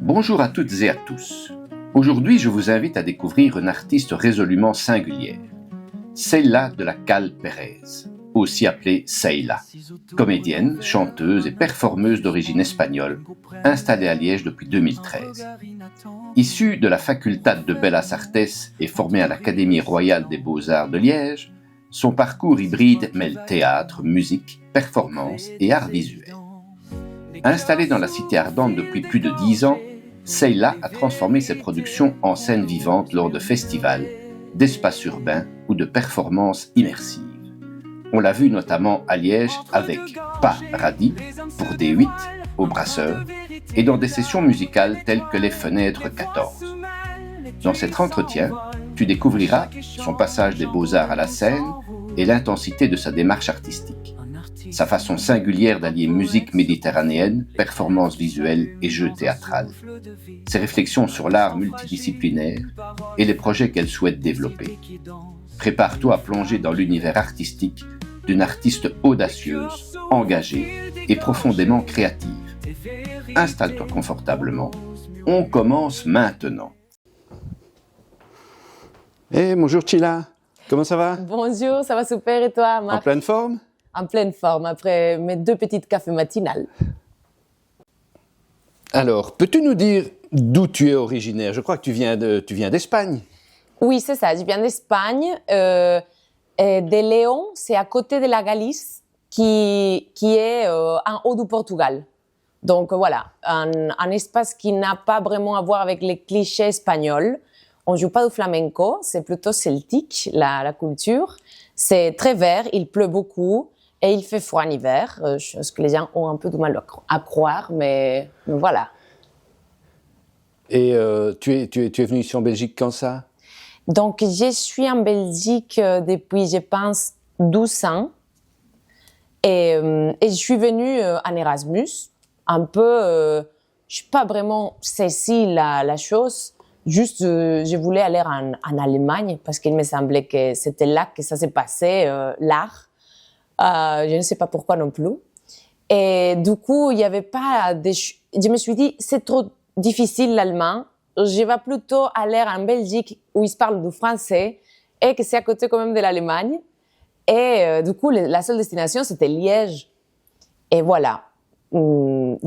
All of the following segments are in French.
Bonjour à toutes et à tous. Aujourd'hui, je vous invite à découvrir une artiste résolument singulière, Ceyla de la Cal Pérez, aussi appelée Ceyla, comédienne, chanteuse et performeuse d'origine espagnole, installée à Liège depuis 2013. Issue de la Facultad de Bellas Artes et formée à l'Académie royale des beaux-arts de Liège, son parcours hybride mêle théâtre, musique, performance et art visuel. Installée dans la cité ardente depuis plus de 10 ans, Ceyla a transformé ses productions en scènes vivantes lors de festivals, d'espaces urbains ou de performances immersives. On l'a vu notamment à Liège avec Pas Radis pour D8 au Brasseur et dans des sessions musicales telles que les Fenêtres 14. Dans cet entretien, tu découvriras son passage des beaux-arts à la scène et l'intensité de sa démarche artistique. Sa façon singulière d'allier musique méditerranéenne, performance visuelle et jeu théâtral. Ses réflexions sur l'art multidisciplinaire et les projets qu'elle souhaite développer. Prépare-toi à plonger dans l'univers artistique d'une artiste audacieuse, engagée et profondément créative. Installe-toi confortablement. On commence maintenant. Bonjour Chila, comment ça va? Bonjour, ça va super et toi, Marc? En pleine forme? En pleine forme, après mes 2 petites cafés matinales. Alors, peux-tu nous dire d'où tu es originaire? Je crois que tu viens d'Espagne. Oui, c'est ça, je viens d'Espagne. De Léon, c'est à côté de la Galice, qui est en haut du Portugal. Donc voilà, un espace qui n'a pas vraiment à voir avec les clichés espagnols. On ne joue pas du flamenco, c'est plutôt celtique, la culture. C'est très vert, il pleut beaucoup. Et il fait froid en hiver, ce que les gens ont un peu de mal à croire, mais voilà. Et tu es venu ici en Belgique quand ça? Donc, je suis en Belgique depuis, je pense, 12 ans. Et je suis venue en Erasmus. Un peu, je n'ai pas vraiment saisi la chose. Juste, je voulais aller en Allemagne parce qu'il me semblait que c'était là que ça s'est passé, l'art. Je ne sais pas pourquoi non plus. Et du coup, il n'y avait pas je me suis dit, c'est trop difficile l'allemand. Je vais plutôt aller en Belgique où ils parlent du français et que c'est à côté quand même de l'Allemagne. Et du coup, la seule destination, c'était Liège. Et voilà. Je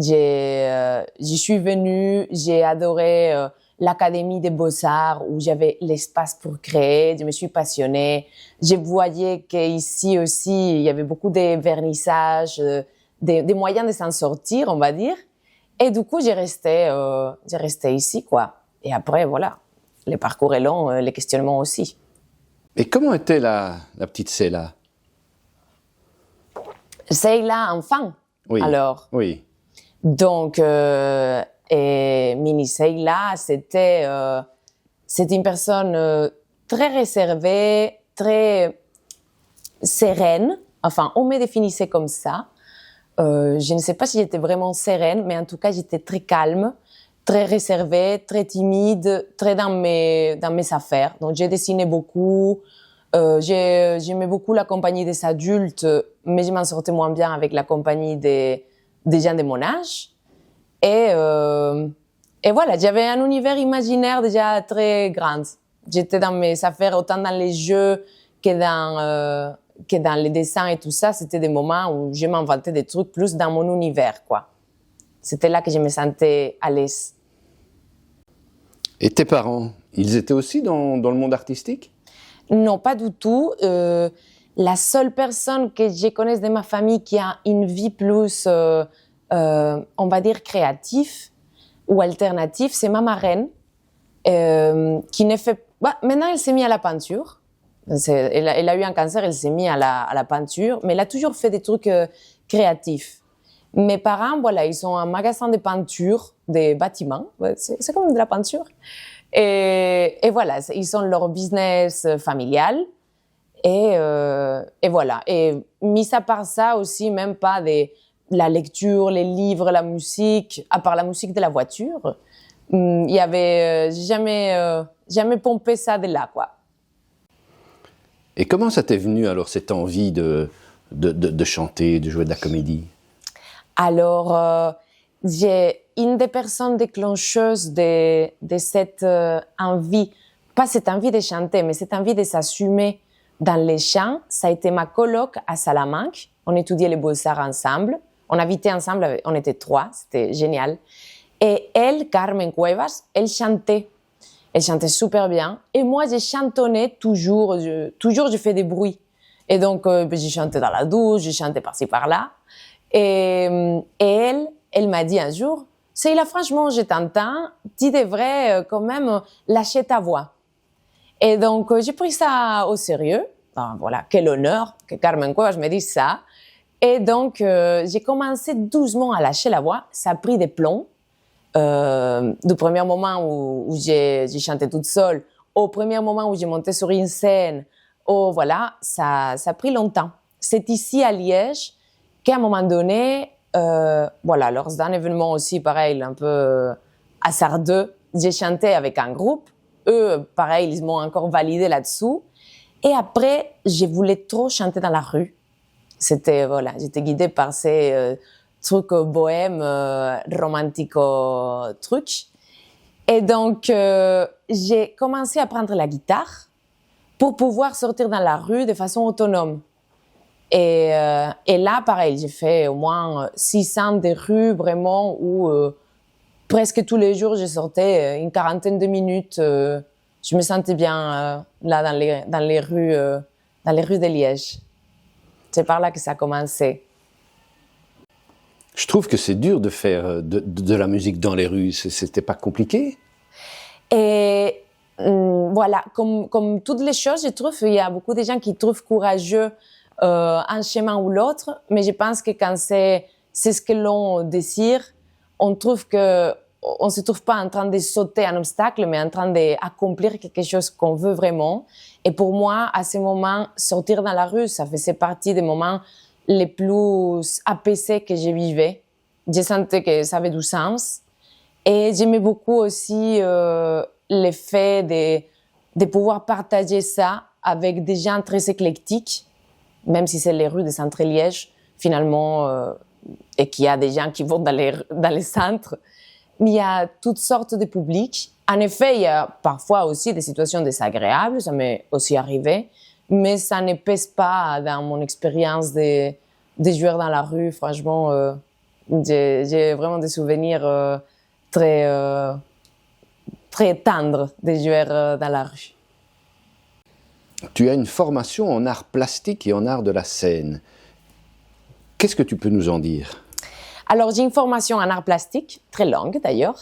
suis venue, j'ai adoré l'Académie des Beaux-Arts où j'avais l'espace pour créer, je me suis passionnée. Je voyais qu'ici aussi, il y avait beaucoup de vernissages, des moyens de s'en sortir, on va dire. Et du coup, j'ai resté ici, quoi. Et après, voilà, le parcours est long, les questionnements aussi. Et comment était la petite Ceyla? Ceyla, enfant. Oui. Alors. Oui. Donc, et Mini Ceyla, c'était une personne très réservée, très sereine. Enfin, on me définissait comme ça. Je ne sais pas si j'étais vraiment sereine, mais en tout cas, j'étais très calme, très réservée, très timide, très dans mes affaires. Donc, j'ai dessiné beaucoup. J'aimais beaucoup la compagnie des adultes, mais je m'en sortais moins bien avec la compagnie des gens de mon âge. Et voilà, j'avais un univers imaginaire déjà très grand. J'étais dans mes affaires, autant dans les jeux que dans les dessins et tout ça. C'était des moments où je m'inventais des trucs plus dans mon univers, quoi. C'était là que je me sentais à l'aise. Et tes parents, ils étaient aussi dans le monde artistique? Non, pas du tout. La seule personne que je connaisse de ma famille qui a une vie plus, on va dire, créative ou alternative, c'est ma marraine, qui ne fait... maintenant, elle s'est mise à la peinture. Elle a eu un cancer, elle s'est mise à la peinture, mais elle a toujours fait des trucs créatifs. Mes parents, voilà, ils ont un magasin de peinture, des bâtiments, c'est comme de la peinture. Et voilà, ils ont leur business familial. Et voilà. Et mis à part ça aussi, même pas la lecture, les livres, la musique, à part la musique de la voiture, il y avait jamais pompé ça de là, quoi. Et comment ça t'est venu alors cette envie de chanter, de jouer de la comédie? Alors, j'ai une des personnes déclencheuses de cette envie, pas cette envie de chanter, mais cette envie de s'assumer dans les chants. Ça a été ma coloc à Salamanque. On étudiait les beaux-arts ensemble. On habitait ensemble, on était 3, c'était génial. Et elle, Carmen Cuevas, elle chantait. Elle chantait super bien. Et moi, j'ai chantonné toujours je fais des bruits. Et donc, j'ai chanté dans la douche, j'ai chanté par-ci, par-là. Et elle m'a dit un jour, Seila, franchement, je t'entends, tu devrais quand même lâcher ta voix. Et donc, j'ai pris ça au sérieux. Ben, voilà, quel honneur que Carmen Cuevas me dise ça. Et donc, j'ai commencé doucement à lâcher la voix. Ça a pris des plombs. Du premier moment où j'ai chanté toute seule, au premier moment où j'ai monté sur une scène, voilà, ça a pris longtemps. C'est ici à Liège qu'à un moment donné, voilà, lors d'un événement aussi pareil, un peu hasardeux, j'ai chanté avec un groupe. Eux, pareil, ils m'ont encore validé là-dessous. Et après, je voulais trop chanter dans la rue. Voilà, j'étais guidée par ces trucs bohèmes, romantico trucs. Et donc, j'ai commencé à prendre la guitare pour pouvoir sortir dans la rue de façon autonome. Et là, pareil, j'ai fait au moins 600 des rues vraiment où presque tous les jours, je sortais une quarantaine de minutes. Je me sentais bien là dans les rues de Liège. C'est par là que ça a commencé. Je trouve que c'est dur de faire de la musique dans les rues. C'était pas compliqué? Et voilà, comme toutes les choses, je trouve qu'il y a beaucoup de gens qui trouvent courageux un chemin ou l'autre, mais je pense que quand c'est ce que l'on désire, on se trouve pas en train de sauter un obstacle, mais en train d'accomplir quelque chose qu'on veut vraiment. Et pour moi, à ce moment, sortir dans la rue, ça faisait partie des moments les plus apaisés que je vivais. Je sentais que ça avait du sens. Et j'aimais beaucoup aussi le fait de pouvoir partager ça avec des gens très éclectiques, même si c'est les rues de Centre-Liège, finalement, et qu'il y a des gens qui vont dans les centres. Mais il y a toutes sortes de publics. En effet, il y a parfois aussi des situations désagréables, ça m'est aussi arrivé, mais ça ne pèse pas dans mon expérience des joueurs dans la rue. Franchement, j'ai vraiment des souvenirs très tendres des joueurs dans la rue. Tu as une formation en art plastique et en art de la scène. Qu'est-ce que tu peux nous en dire? Alors, j'ai une formation en art plastique, très longue d'ailleurs.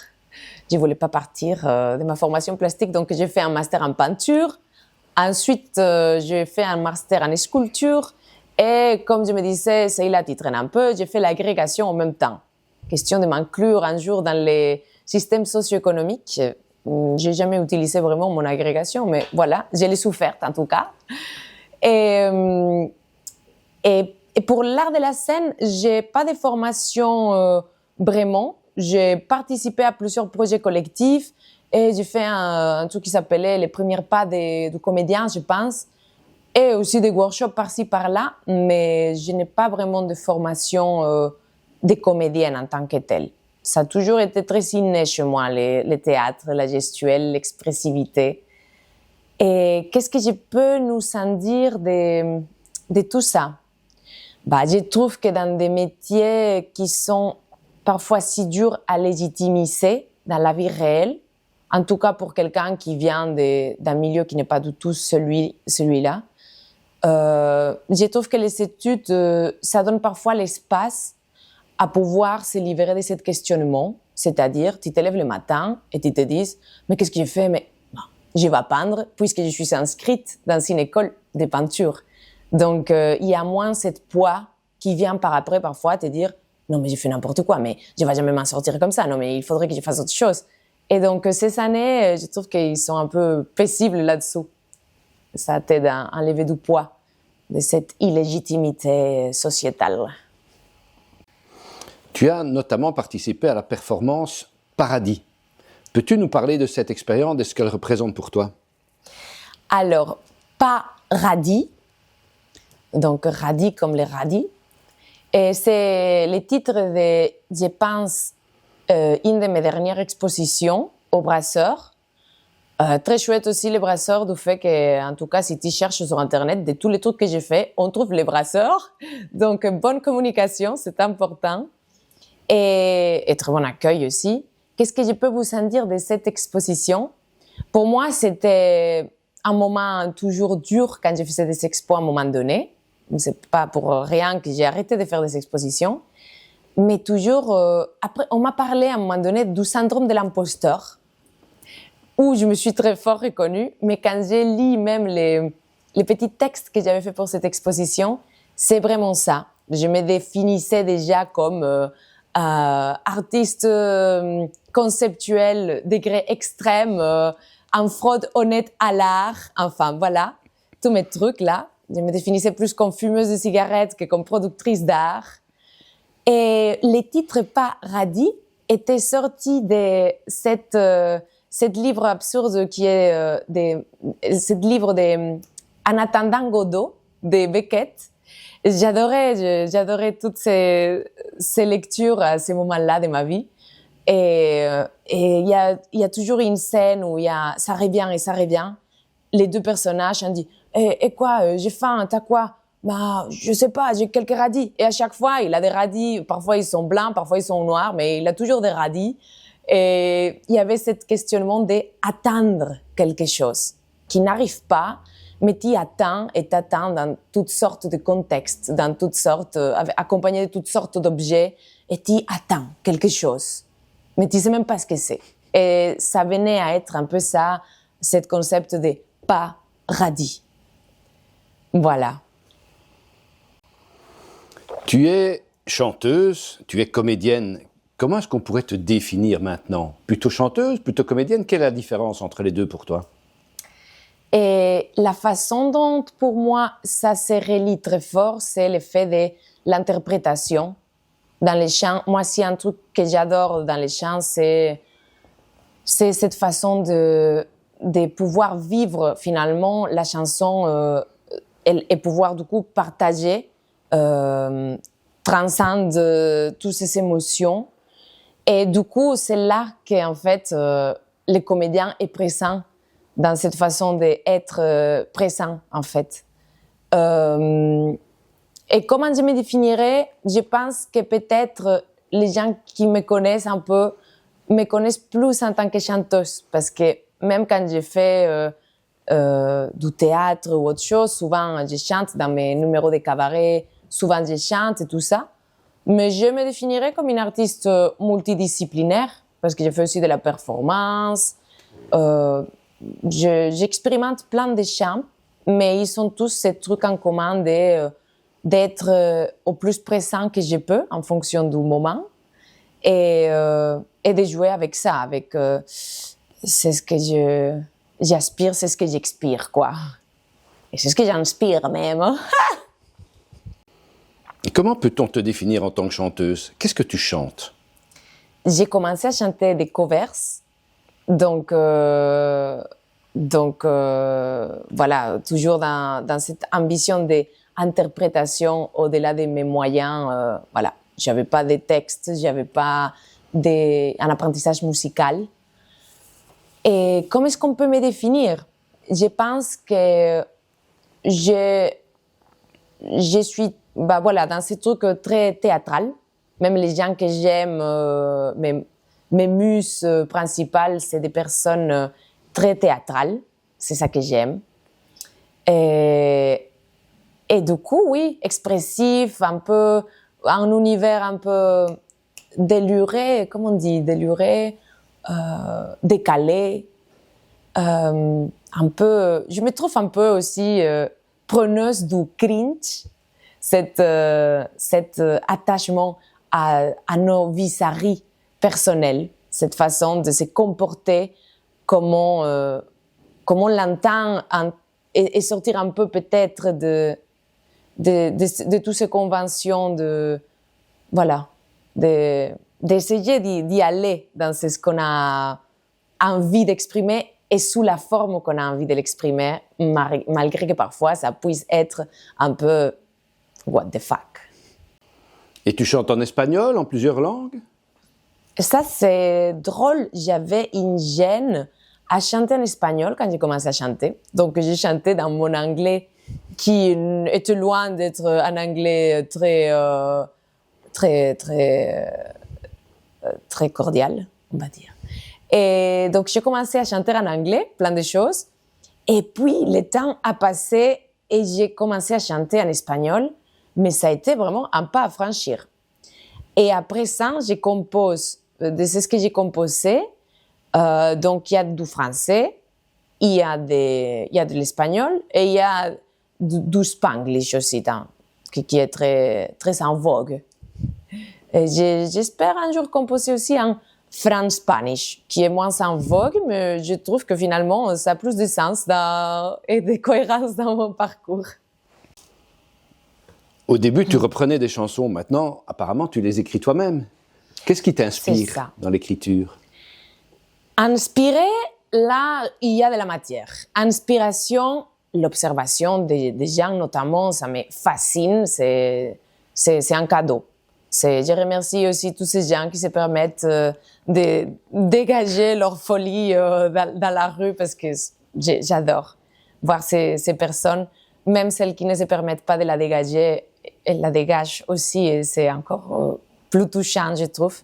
Je ne voulais pas partir de ma formation plastique, donc j'ai fait un master en peinture. Ensuite, j'ai fait un master en sculpture. Et comme je me disais, Seila, tu traînes un peu, j'ai fait l'agrégation en même temps. Question de m'inclure un jour dans les systèmes socio-économiques. J'ai jamais utilisé vraiment mon agrégation, mais voilà, je l'ai soufferte en tout cas. Et pour l'art de la scène, j'ai pas de formation vraiment. J'ai participé à plusieurs projets collectifs et j'ai fait un truc qui s'appelait les premiers pas du comédien, je pense, et aussi des workshops par-ci par-là, mais je n'ai pas vraiment de formation de comédienne en tant que telle. Ça a toujours été très inné chez moi, le théâtre, la gestuelle, l'expressivité. Et qu'est-ce que je peux nous en dire de tout ça? Je trouve que dans des métiers qui sont parfois si durs à légitimiser dans la vie réelle, en tout cas pour quelqu'un qui vient d'un milieu qui n'est pas du tout celui-là, je trouve que les études, ça donne parfois l'espace à pouvoir se libérer de ce questionnement, c'est-à-dire tu te lèves le matin et tu te dis « mais qu'est-ce que je fais? Mais je vais peindre puisque je suis inscrite dans une école de peinture ». Donc, il y a moins cette poids qui vient par après, parfois, te dire « Non, mais j'ai fait n'importe quoi, mais je ne vais jamais m'en sortir comme ça. Non, mais il faudrait que je fasse autre chose. » Et donc, ces années, je trouve qu'ils sont un peu paisibles là-dessous. Ça t'aide à enlever du poids de cette illégitimité sociétale. Tu as notamment participé à la performance Paradis. Peux-tu nous parler de cette expérience, de ce qu'elle représente pour toi? Alors, Paradis, donc radis comme les radis. Et c'est le titre de, je pense, une de mes dernières expositions au Brasseur. Très chouette aussi les Brasseurs du fait que, en tout cas, si tu cherches sur Internet, de tous les trucs que j'ai fait, on trouve les Brasseurs. Donc, bonne communication, c'est important. Et très bon accueil aussi. Qu'est-ce que je peux vous en dire de cette exposition? Pour moi, c'était un moment toujours dur quand je faisais des expos à un moment donné. C'est pas pour rien que j'ai arrêté de faire des expositions. Mais toujours, après, on m'a parlé à un moment donné du syndrome de l'imposteur, où je me suis très fort reconnue. Mais quand j'ai lu même les petits textes que j'avais fait pour cette exposition, c'est vraiment ça. Je me définissais déjà comme artiste conceptuel, degré extrême, en fraude honnête à l'art. Enfin, voilà, tous mes trucs là. Je me définissais plus comme fumeuse de cigarettes que comme productrice d'art. Et les titres pas radis étaient sortis de cette livre absurde qui est ce livre de En attendant Godot de Beckett. J'adorais toutes ces lectures à ces moments-là de ma vie. Et il y a toujours une scène où ça revient et ça revient. Les deux personnages ont dit et quoi, j'ai faim, t'as quoi? Bah, je sais pas, j'ai quelques radis. Et à chaque fois, il a des radis. Parfois, ils sont blancs, parfois, ils sont noirs, mais il a toujours des radis. Et il y avait ce questionnement d'attendre quelque chose qui n'arrive pas, mais tu attends et t'attends dans toutes sortes de contextes, dans toutes sortes, accompagné de toutes sortes d'objets, et tu attends quelque chose. Mais tu sais même pas ce que c'est. Et ça venait à être un peu ça, ce concept de pas radis. Voilà. Tu es chanteuse, tu es comédienne. Comment est-ce qu'on pourrait te définir maintenant? Plutôt chanteuse, plutôt comédienne? Quelle est la différence entre les deux pour toi? Et la façon dont, pour moi, ça se relie très fort, c'est le fait de l'interprétation. Dans les chants, moi, s'il y a un truc que j'adore dans les chants, c'est cette façon de pouvoir vivre finalement la chanson et pouvoir du coup partager, transcendre toutes ces émotions. Et du coup, c'est là qu'en fait, le comédien est présent dans cette façon d'être présent, en fait. Et comment je me définirais? Je pense que peut-être les gens qui me connaissent un peu me connaissent plus en tant que chanteuse, parce que même quand je fais du théâtre ou autre chose, souvent je chante dans mes numéros de cabaret, souvent je chante et tout ça. Mais je me définirais comme une artiste multidisciplinaire, parce que je fais aussi de la performance. J'expérimente plein de chants, mais ils ont tous ces trucs en commun d'être au plus présent que je peux en fonction du moment et de jouer avec ça, c'est ce que j'aspire, c'est ce que j'expire, quoi. Et c'est ce que j'inspire même. Hein? Et comment peut-on te définir en tant que chanteuse? Qu'est-ce que tu chantes? J'ai commencé à chanter des covers, donc voilà, toujours dans cette ambition d'interprétation au-delà de mes moyens. Voilà, j'avais pas de textes, j'avais pas un apprentissage musical. Et comment est-ce qu'on peut me définir? Je pense que je suis voilà, dans ces trucs très théâtral. Même les gens que j'aime, mes muses principales, c'est des personnes très théâtrales. C'est ça que j'aime. Et du coup, oui, expressif, un univers un peu déluré, comment on dit, déluré, décalé, un peu, je me trouve un peu aussi preneuse du cringe, cet attachement à nos vis-à-vis personnels, cette façon de se comporter, comment on l'entend et sortir un peu peut-être de toutes ces conventions d'essayer d'y aller dans ce qu'on a envie d'exprimer et sous la forme qu'on a envie de l'exprimer, malgré que parfois ça puisse être un peu what the fuck. Et tu chantes en espagnol, en plusieurs langues? Ça, c'est drôle. J'avais une gêne à chanter en espagnol quand j'ai commencé à chanter. Donc, j'ai chanté dans mon anglais qui était loin d'être un anglais très cordial, on va dire. Et donc, j'ai commencé à chanter en anglais, plein de choses. Et puis, le temps a passé et j'ai commencé à chanter en espagnol. Mais ça a été vraiment un pas à franchir. Et après ça, je compose, c'est ce que j'ai composé. Donc, il y a du français, il y a de l'espagnol et il y a du spanglish aussi, qui est très, très en vogue. Et j'espère un jour composer aussi en French Spanish, qui est moins en vogue, mais je trouve que finalement, ça a plus de sens et de cohérence dans mon parcours. Au début, tu reprenais des chansons. Maintenant, apparemment, tu les écris toi-même. Qu'est-ce qui t'inspire dans l'écriture? Inspirer, là, il y a de la matière. Inspiration, l'observation des gens, notamment, ça me fascine. C'est un cadeau. Je remercie aussi tous ces gens qui se permettent de dégager leur folie dans la rue parce que j'adore voir ces personnes, même celles qui ne se permettent pas de la dégager, elles la dégagent aussi et c'est encore plus touchant, je trouve.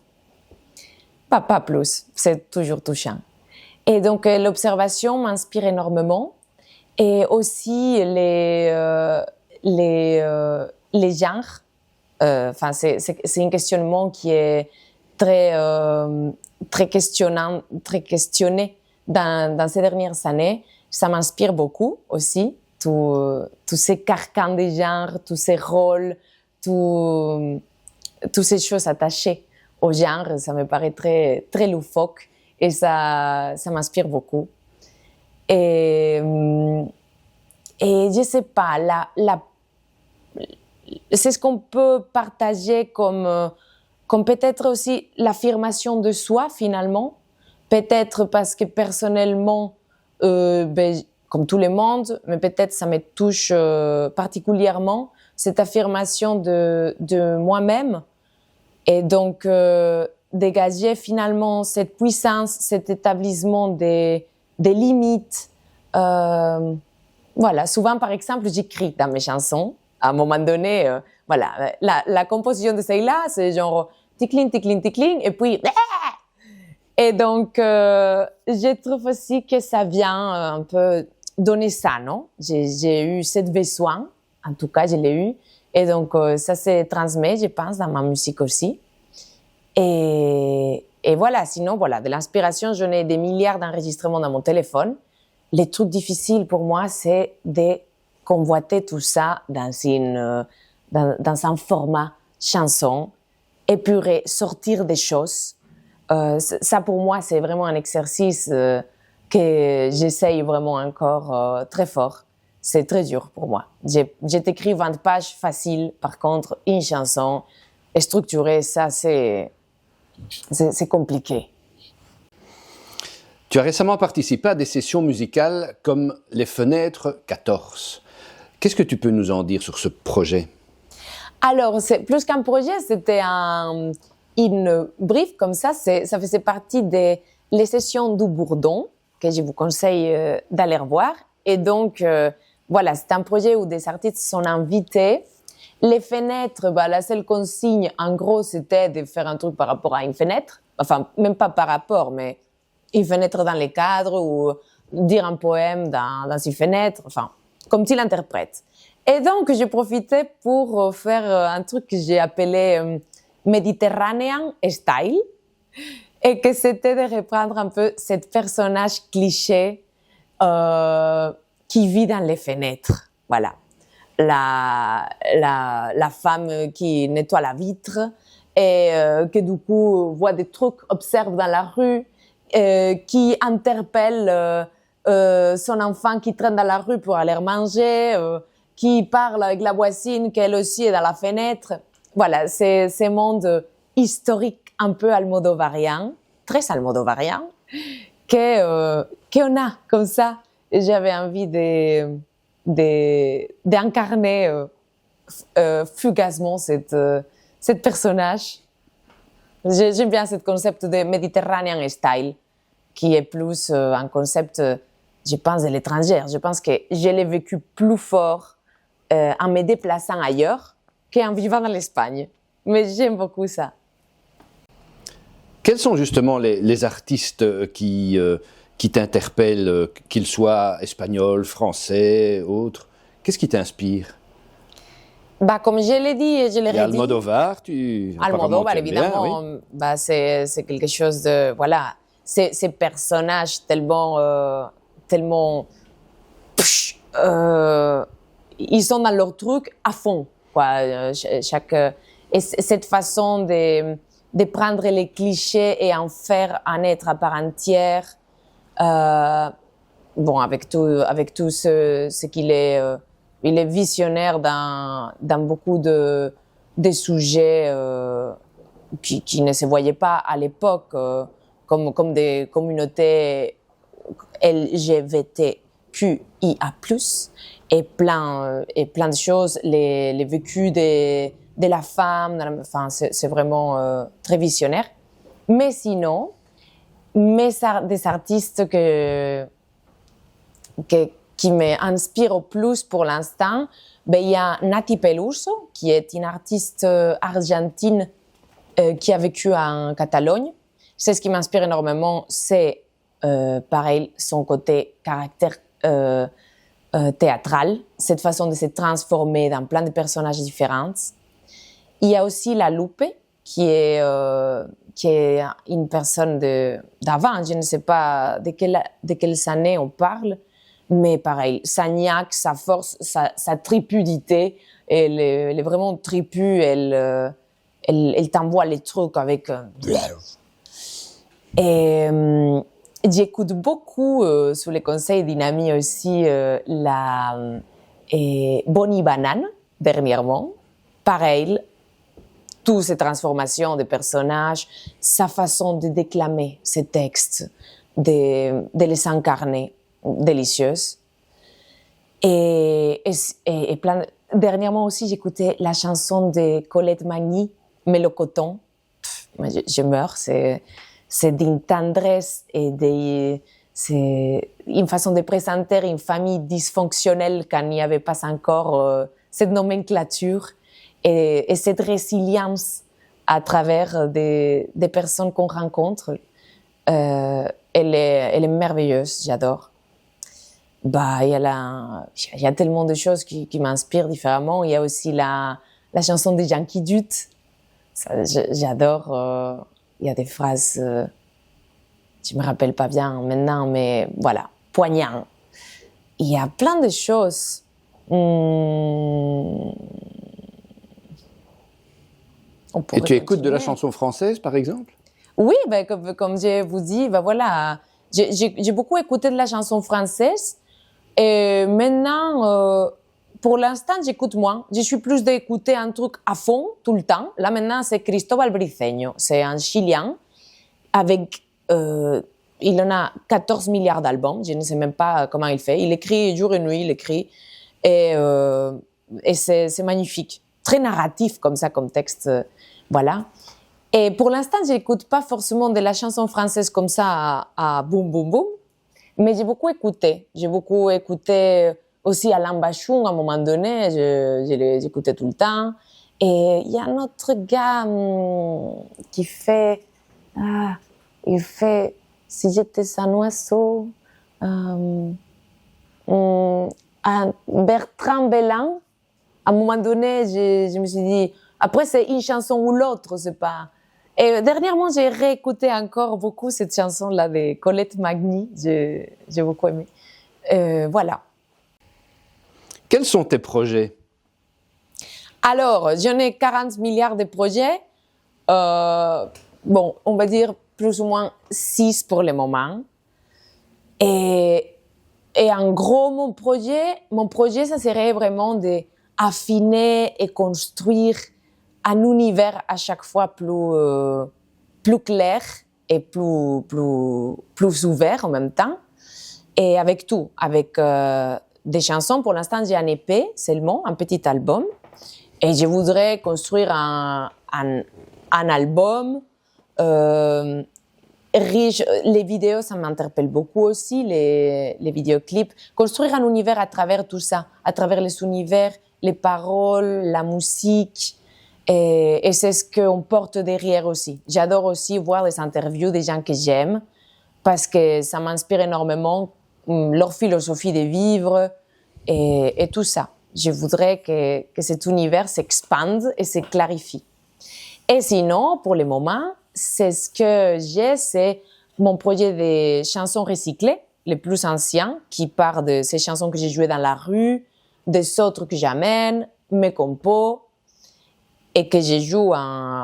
Pas plus, c'est toujours touchant. Et donc, l'observation m'inspire énormément et aussi les genres. Enfin, c'est un questionnement qui est très questionné dans ces dernières années. Ça m'inspire beaucoup aussi. Tous ces carcans des genres, tous ces rôles, toutes ces choses attachées au genre, ça me paraît très, très loufoque et ça m'inspire beaucoup. Et je sais pas, c'est ce qu'on peut partager comme peut-être aussi l'affirmation de soi finalement. Peut-être parce que personnellement, comme tout le monde, mais peut-être ça me touche particulièrement, cette affirmation de moi-même. Et donc, dégager finalement cette puissance, cet établissement des limites. Voilà, souvent, par exemple, j'écris dans mes chansons. À un moment donné, voilà, la composition de celle-là, c'est genre ticling, ticling, ticling, et puis... Et donc, je trouve aussi que ça vient un peu donner ça, non? J'ai eu cette besoin, en tout cas, je l'ai eu. Et donc, ça se transmet, je pense, dans ma musique aussi. Et voilà, sinon, voilà, de l'inspiration, j'en ai des milliards d'enregistrements dans mon téléphone. Les trucs difficiles pour moi, c'est de convoiter tout ça dans un format chanson, épurer, sortir des choses. Ça, pour moi, c'est vraiment un exercice que j'essaye vraiment encore très fort. C'est très dur pour moi. J'ai écrit 20 pages faciles. Par contre, une chanson structurée, ça, c'est compliqué. Tu as récemment participé à des sessions musicales comme Les Fenêtres 14. Qu'est-ce que tu peux nous en dire sur ce projet? Alors, c'est plus qu'un projet, c'était une brief comme ça. Ça faisait partie des les sessions du Bourdon, que je vous conseille d'aller voir. Et donc, voilà, c'est un projet où des artistes sont invités. Les fenêtres, la seule consigne, en gros, c'était de faire un truc par rapport à une fenêtre. Enfin, même pas par rapport, mais une fenêtre dans les cadres ou dire un poème dans une fenêtre. Enfin, comme tu l'interprètes. Et donc, j'ai profité pour faire un truc que j'ai appelé Mediterranean Style. Et que c'était de reprendre un peu ce personnage cliché qui vit dans les fenêtres. Voilà. La femme qui nettoie la vitre et que du coup voit des trucs, observe dans la rue, qui interpelle son enfant qui traîne dans la rue pour aller manger, qui parle avec la voisine qu'elle aussi est dans la fenêtre. Voilà, c'est ce monde historique un peu almodovarien, très almodovarien, qu'on a comme ça. Et j'avais envie d'incarner fugacement cette personnage. J'aime bien ce concept de Mediterranean style, qui est plus un concept, je pense, de l'étranger. Je pense que je l'ai vécu plus fort en me déplaçant ailleurs qu'en vivant dans l'Espagne. Mais j'aime beaucoup ça. Quels sont justement les artistes qui t'interpellent, qu'ils soient espagnols, français, autres? Qu'est-ce qui t'inspire? Bah, comme je l'ai dit et je l'ai Il y a redit. Almodovar, Almodovar, apparemment, tu aimes bien, évidemment, oui. bah, c'est quelque chose de... Voilà, ces personnages tellement ils sont dans leur truc à fond, quoi. Et cette façon de prendre les clichés et en faire un être à part entière, bon, avec tout ce qu'il est, il est visionnaire dans beaucoup de sujets qui ne se voyaient pas à l'époque, comme des communautés LGBTQIA+, et plein de choses, les vécus de la femme, enfin, c'est vraiment très visionnaire. Mais sinon, des artistes qui m'inspirent au plus pour l'instant, ben, il y a Nati Peluso, qui est une artiste argentine qui a vécu en Catalogne. C'est ce qui m'inspire énormément, c'est pareil, son côté caractère théâtral, cette façon de se transformer dans plein de personnages différents. Il y a aussi La Lupe, qui est une personne d'avant, je ne sais pas de quelles années on parle, mais pareil, sa niaque, sa force, sa tripudité, elle est vraiment tripue, elle t'envoie les trucs avec... Et j'écoute beaucoup, sous les conseils d'une amie aussi, Bonnie Banane, dernièrement. Pareil, toutes ces transformations de personnages, sa façon de déclamer ses textes, de les incarner, délicieuse. Et dernièrement aussi, j'écoutais la chanson de Colette Magny, Mélocoton. Je meurs, c'est d'une tendresse et c'est une façon de présenter une famille dysfonctionnelle quand il n'y avait pas encore cette nomenclature et cette résilience à travers des personnes qu'on rencontre. Elle est merveilleuse, j'adore. Bah, il y a tellement de choses qui m'inspirent différemment. Il y a aussi la chanson de Yankee Doodle. J'adore. Il y a des phrases, je me rappelle pas bien maintenant, mais voilà, poignant. Il y a plein de choses. Et tu écoutes de la chanson française, par exemple? Oui, ben, comme je vous dis, ben voilà, j'ai beaucoup écouté de la chanson française. Et maintenant, pour l'instant, j'écoute moins. Je suis plus d'écouter un truc à fond, tout le temps. Là, maintenant, c'est Cristóbal Briceño. C'est un Chilien avec... il en a 14 milliards d'albums. Je ne sais même pas comment il fait. Il écrit jour et nuit, il écrit. Et c'est magnifique. Très narratif comme ça, comme texte. Voilà. Et pour l'instant, je n'écoute pas forcément de la chanson française comme ça à boum, boum, boum. Mais j'ai beaucoup écouté. J'ai beaucoup écouté aussi Alain Bachung à un moment donné. J'écoutais tout le temps. Et il y a un autre gars qui fait... il fait Si j'étais un oiseau. Bertrand Belin. À un moment donné, je me suis dit... Après, c'est une chanson ou l'autre, c'est pas... Et dernièrement, j'ai réécouté encore beaucoup cette chanson-là de Colette Magny. J'ai beaucoup aimé. Voilà. Quels sont tes projets? Alors, j'en ai 40 milliards de projets. Bon, on va dire plus ou moins 6 pour le moment. Et en gros, mon projet, ça serait vraiment d'affiner et construire un univers à chaque fois plus clair et plus ouvert en même temps. Et avec tout, avec des chansons. Pour l'instant, j'ai un EP seulement, un petit album. Et je voudrais construire un album euh, riche. Les vidéos, ça m'interpelle beaucoup aussi, les vidéoclips. Construire un univers à travers tout ça, à travers les univers, les paroles, la musique. Et c'est ce qu'on porte derrière aussi. J'adore aussi voir les interviews des gens que j'aime parce que ça m'inspire énormément leur philosophie de vivre et tout ça. Je voudrais que cet univers s'expande et se clarifie. Et sinon, pour le moment, c'est ce que j'ai, c'est mon projet de chansons recyclées, les plus anciens, qui partent de ces chansons que j'ai jouées dans la rue, des autres que j'amène, mes compos, et que je joue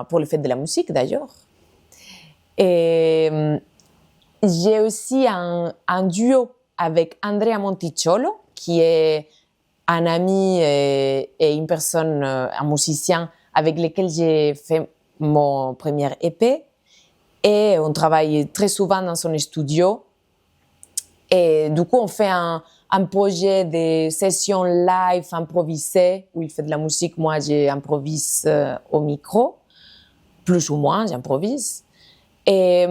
pour le fait de la musique d'ailleurs. Et j'ai aussi un duo avec Andrea Monticciolo, qui est un ami et une personne, un musicien avec lequel j'ai fait mon premier EP. Et on travaille très souvent dans son studio. Et du coup, on fait un projet de sessions live improvisées où il fait de la musique. Moi, j'improvise au micro. Plus ou moins, j'improvise. Et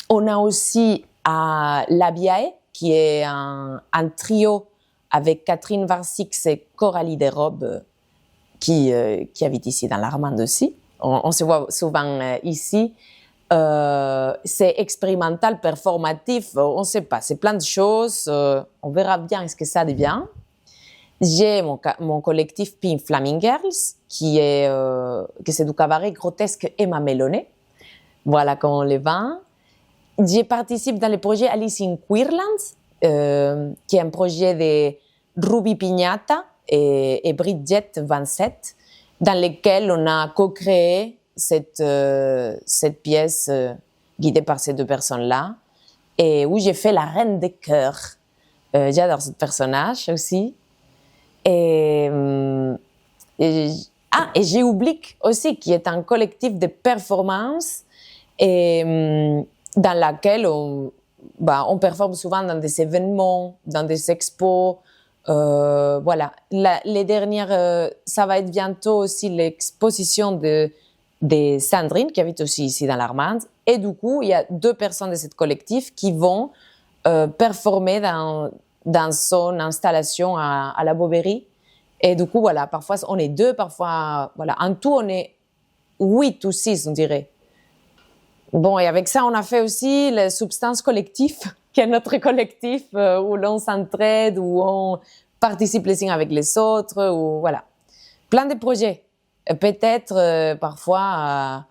on a aussi Labiae, qui est un trio avec Catherine Varsix et Coralie Desrobes, qui habite ici dans l'Armande aussi. On se voit souvent ici. C'est expérimental, performatif, on ne sait pas, c'est plein de choses. On verra bien ce que ça devient. J'ai mon collectif Pink Flaming Girls, que c'est du cabaret grotesque Emma Melone. Voilà comment on les vend. Je participe dans le projet Alice in Queerland, qui est un projet de Ruby Pignata et Bridget 27, dans lequel on a co-créé cette pièce guidée par ces deux personnes-là, et où j'ai fait la reine des chœurs. J'adore ce personnage aussi. Et j'ai Oblique aussi, qui est un collectif de performance et dans laquelle on performe souvent dans des événements, dans des expos. Voilà. Les dernières, ça va être bientôt aussi l'exposition de Sandrine, qui habite aussi ici dans l'Armande. Et du coup, il y a 2 personnes de ce collectif qui vont performer dans son installation à la Beauberie. Et du coup, voilà, parfois on est 2, parfois, voilà, en tout on est 8 ou 6, on dirait. Bon, et avec ça, on a fait aussi le Substance Collectif, qui est notre collectif où l'on s'entraide, où on participe les uns avec les autres, ou voilà. Plein de projets. Peut-être parfois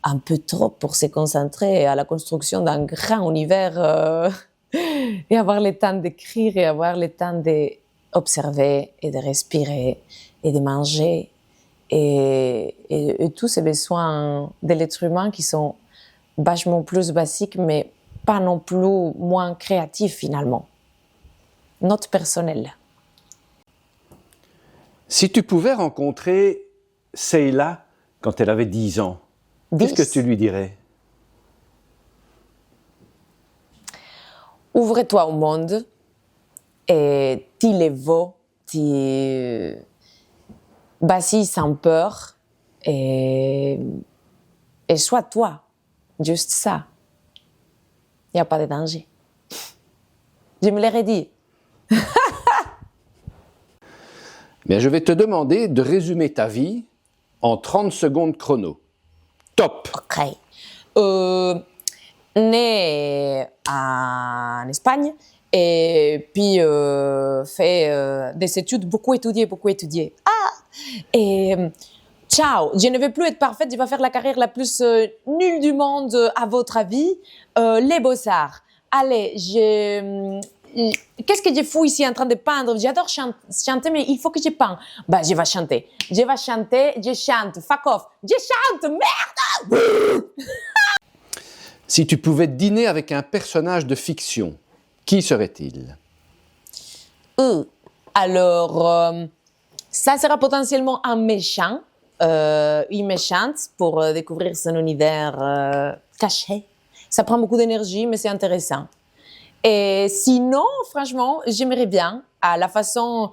un peu trop pour se concentrer à la construction d'un grand univers et avoir le temps d'écrire et avoir le temps d'observer et de respirer et de manger et tous ces besoins de l'être humain qui sont vachement plus basiques mais pas non plus moins créatifs finalement. Note personnelle. Si tu pouvais rencontrer Seila quand elle avait 10 ans, qu'est-ce que tu lui dirais? Ouvre-toi au monde et tu les vaux, vas-y sans peur et sois toi, juste ça. Il n'y a pas de danger. Je me l'aurais dit. Bien, je vais te demander de résumer ta vie en 30 secondes chrono. Top! Ok. Né en Espagne et puis fait des études, beaucoup étudié. Et ciao, je ne vais plus être parfaite, je vais faire la carrière la plus nulle du monde à votre avis, les beaux-arts. Allez, qu'est-ce que je fous ici en train de peindre? J'adore chanter, mais il faut que je peins. Bah, je vais chanter, je chante, fuck off, je chante, merde! Si tu pouvais dîner avec un personnage de fiction, qui serait-il? Alors, ça sera potentiellement un méchant, une méchante pour découvrir son univers caché. Ça prend beaucoup d'énergie, mais c'est intéressant. Et sinon, franchement, j'aimerais bien, à la façon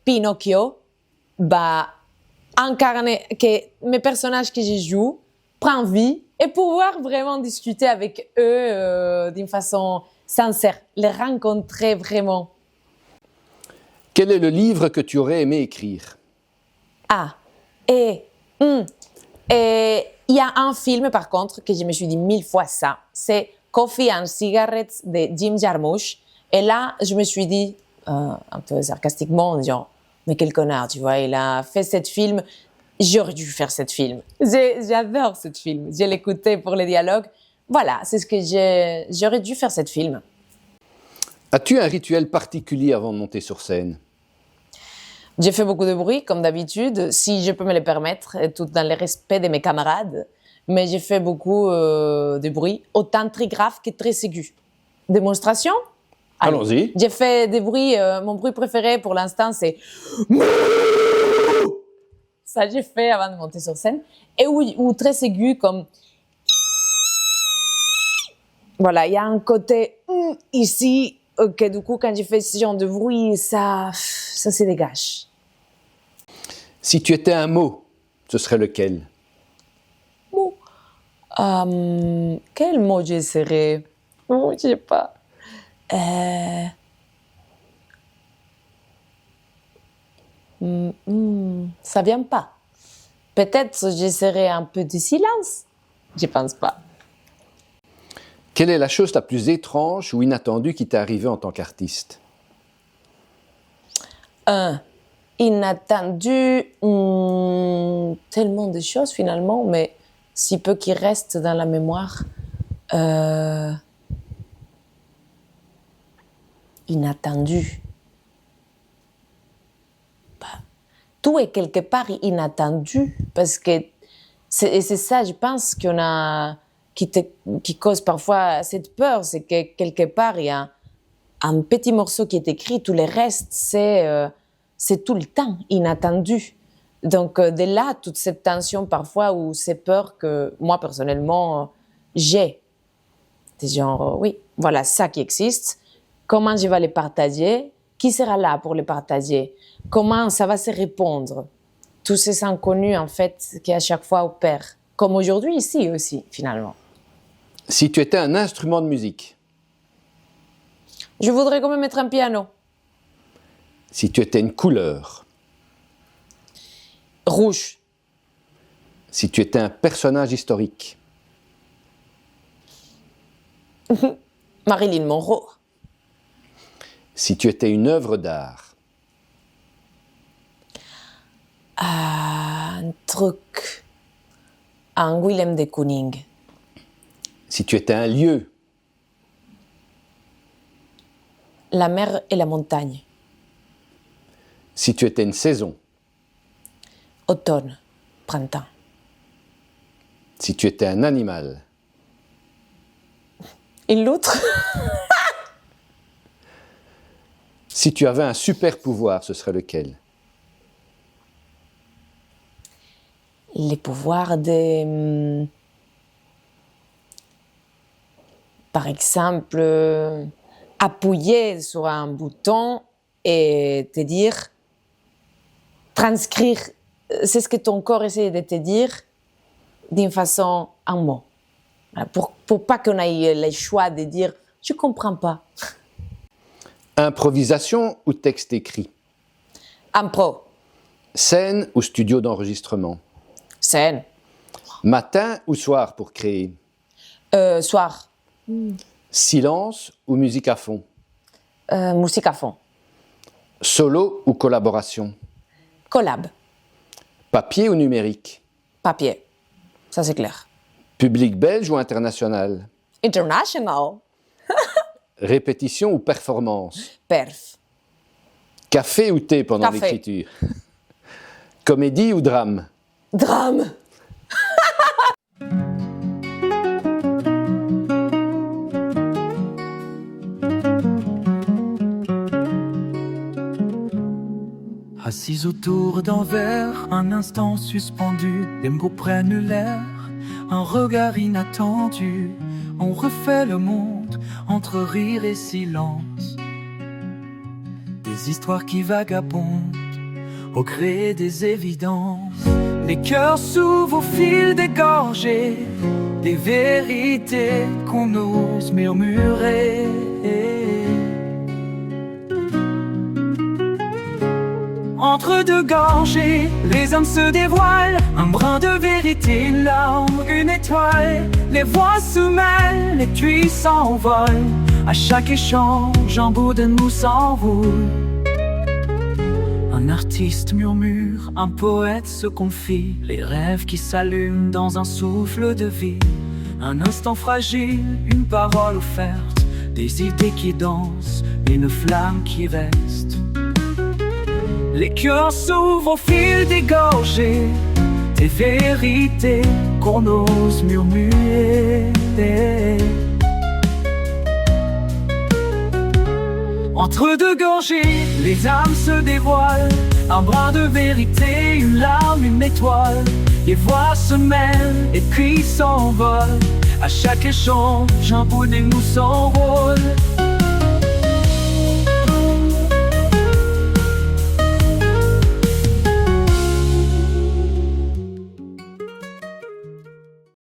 Pinocchio, incarner que mes personnages que je joue prennent vie et pouvoir vraiment discuter avec eux d'une façon sincère, les rencontrer vraiment. Quel est le livre que tu aurais aimé écrire? Et il y a un film, par contre, que je me suis dit 1000 fois ça. C'est Coffee and Cigarettes de Jim Jarmusch. Et là, je me suis dit, un peu sarcastiquement, en disant, mais quel connard, tu vois, il a fait ce film. J'aurais dû faire ce film. J'adore ce film. Je l'écoutais pour les dialogues. Voilà, c'est ce que j'aurais dû faire ce film. As-tu un rituel particulier avant de monter sur scène? J'ai fait beaucoup de bruit, comme d'habitude, si je peux me le permettre, et tout dans le respect de mes camarades. Mais j'ai fait beaucoup de bruit, autant très grave que très aigu. Démonstration? Allons-y. J'ai fait des bruits, mon bruit préféré pour l'instant, c'est... Ça, j'ai fait avant de monter sur scène. Et oui, ou très aigu, comme... Voilà, il y a un côté ici, que du coup, quand j'ai fait ce genre de bruit, ça se dégage. Si tu étais un mot, ce serait lequel? Quel mot je serais? Oh, je sais pas. Ça vient pas. Peut-être je serais un peu de silence. Je pense pas. Quelle est la chose la plus étrange ou inattendue qui t'est arrivée en tant qu'artiste? Inattendu, tellement de choses finalement, mais si peu qui restent dans la mémoire. Inattendu. Tout est quelque part inattendu parce que c'est ça, je pense, qui cause parfois cette peur, c'est que quelque part il y a un petit morceau qui est écrit, tout le reste c'est tout le temps inattendu. Donc de là toute cette tension parfois ou ces peurs que moi personnellement j'ai. C'est genre oui, voilà ça qui existe. Comment je vais les partager? Qui sera là pour les partager? Comment ça va se répondre? Tous ces inconnus, en fait, qui à chaque fois opèrent. Comme aujourd'hui, ici aussi, finalement. Si tu étais un instrument de musique? Je voudrais quand même être un piano. Si tu étais une couleur? Rouge. Si tu étais un personnage historique? Marilyn Monroe. Si tu étais une œuvre d'art? Un truc. Un Willem de Kooning. Si tu étais un lieu? La mer et la montagne. Si tu étais une saison? Automne, printemps. Si tu étais un animal? Une loutre. Si tu avais un super pouvoir, ce serait lequel? Les pouvoirs de... Par exemple, appuyer sur un bouton et te dire, transcrire, c'est ce que ton corps essaie de te dire d'une façon en mots. Pour pas qu'on ait le choix de dire, je comprends pas. Improvisation ou texte écrit? Impro. Scène ou studio d'enregistrement? Scène. Matin ou soir pour créer? Soir. Silence ou musique à fond? Musique à fond. Solo ou collaboration? Collab. Papier ou numérique? Papier. Ça, c'est clair. Public belge ou international? International. Répétition ou performance? Perf. Café ou thé pendant Café. l'écriture? Comédie ou drame? Drame. Assis autour d'un verre, un instant suspendu, des mots prennent l'air, un regard inattendu. On refait le monde entre rire et silence. Des histoires qui vagabondent au gré des évidences. Les cœurs s'ouvrent au fil des gorgées, des vérités qu'on ose murmurer. Entre deux gorgées, les hommes se dévoilent, un brin de vérité, une larme, une étoile. Les voix se mêlent, les tuyaux s'envolent, à chaque échange, un bout de nous s'enroule. Un artiste murmure, un poète se confie, les rêves qui s'allument dans un souffle de vie. Un instant fragile, une parole offerte, des idées qui dansent, une flamme qui reste. Les cœurs s'ouvrent au fil des gorgées, des vérités qu'on ose murmurer. Entre deux gorgées, les âmes se dévoilent, un brin de vérité, une larme, une étoile. Les voix se mêlent, les cris s'envolent, à chaque échange, un bout de nous s'envole.